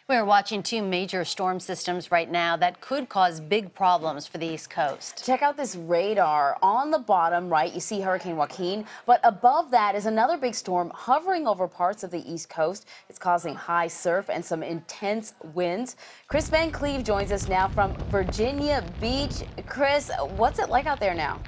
We're watching two major storm systems right now that could cause big problems for the East Coast. Check out this radar. On the bottom right, you see Hurricane Joaquin, but above that is another big storm hovering over parts of the East Coast. It's causing high surf and some intense winds. Kris Van Cleave joins us now from Virginia Beach. Kris, what's it like out there now?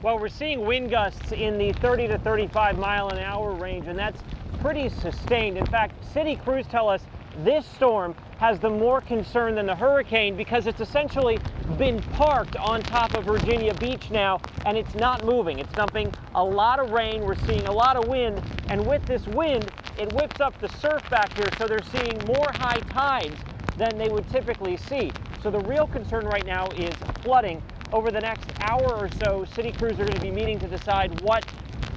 Well, we're seeing wind gusts in the 30 to 35 mile an hour range, and that's pretty sustained. In fact, city crews tell us this storm has them more concerned than the hurricane because it's essentially been parked on top of Virginia Beach now, and it's not moving. It's dumping a lot of rain. We're seeing a lot of wind, and with this wind, it whips up the surf back here, so they're seeing more high tides than they would typically see. So the real concern right now is flooding. Over the next hour or so, city crews are going to be meeting to decide what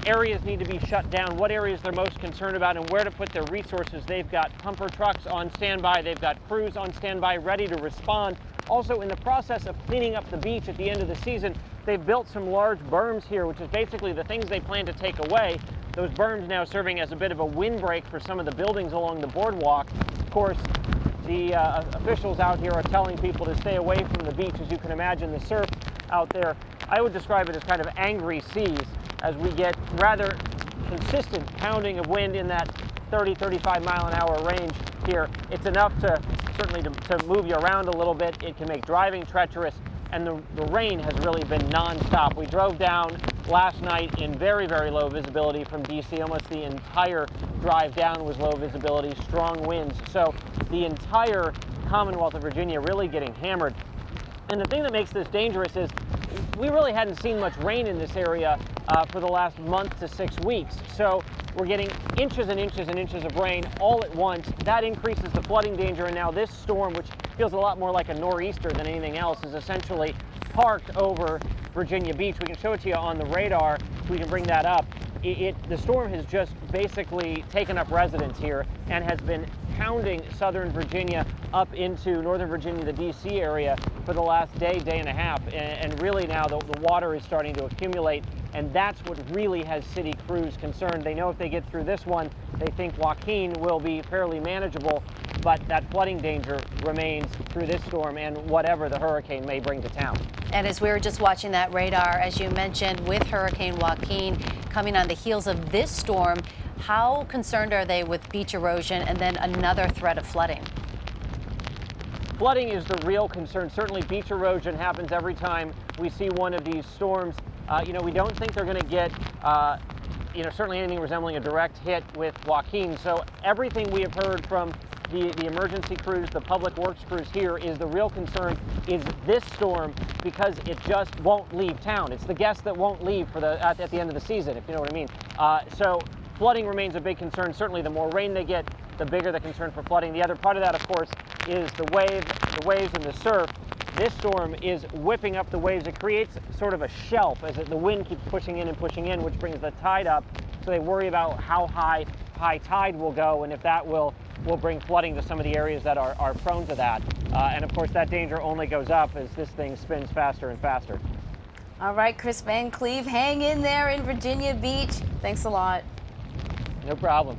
areas need to be shut down, what areas they're most concerned about, and where to put their resources. They've got pumper trucks on standby. They've got crews on standby ready to respond. Also, in the process of cleaning up the beach at the end of the season, they've built some large berms here, which is basically the things they plan to take away. Those berms now serving as a bit of a windbreak for some of the buildings along the boardwalk. Of course, the officials out here are telling people to stay away from the beach. As you can imagine, the surf out there, I would describe it as kind of angry seas as we get rather consistent pounding of wind in that 30-35 mile an hour range here. It's enough to certainly to move you around a little bit. It can make driving treacherous, and the rain has really been nonstop. We drove down last night in very, very low visibility from DC. Almost the entire drive down was low visibility, strong winds. So the entire Commonwealth of Virginia really getting hammered. And the thing that makes this dangerous is we really hadn't seen much rain in this area for the last month to 6 weeks. So we're getting inches and inches and inches of rain all at once. That increases the flooding danger, and now this storm, which feels a lot more like a nor'easter than anything else, is essentially parked over Virginia Beach. We can show it to you on the radar if we can bring that up. The storm has just basically taken up residence here and has been pounding southern Virginia up into northern Virginia, the DC area, for the last day and a half. And really now the water is starting to accumulate, and that's what really has city crews concerned. They know if they get through this one, they think Joaquin will be fairly manageable, but that flooding danger remains through this storm and whatever the hurricane may bring to town. And as we were just watching that radar, as you mentioned, with Hurricane Joaquin coming on the heels of this storm, how concerned are they with beach erosion and then another threat of flooding? Flooding is the real concern. Certainly beach erosion happens every time we see one of these storms. We don't think they're going to get certainly anything resembling a direct hit with Joaquin. So everything we have heard from the emergency crews, the public works crews here, is the real concern is this storm, because it just won't leave town. It's the guests that won't leave for at the end of the season, if you know what I mean. So flooding remains a big concern. Certainly the more rain they get, the bigger the concern for flooding. The other part of that, of course, is the waves and the surf. This storm is whipping up the waves. It creates sort of a shelf as the wind keeps pushing in, which brings the tide up. So they worry about how high tide will go, and if that will bring flooding to some of the areas that are prone to that. And of course, that danger only goes up as this thing spins faster and faster. All right, Kris Van Cleave, hang in there in Virginia Beach. Thanks a lot. No problem.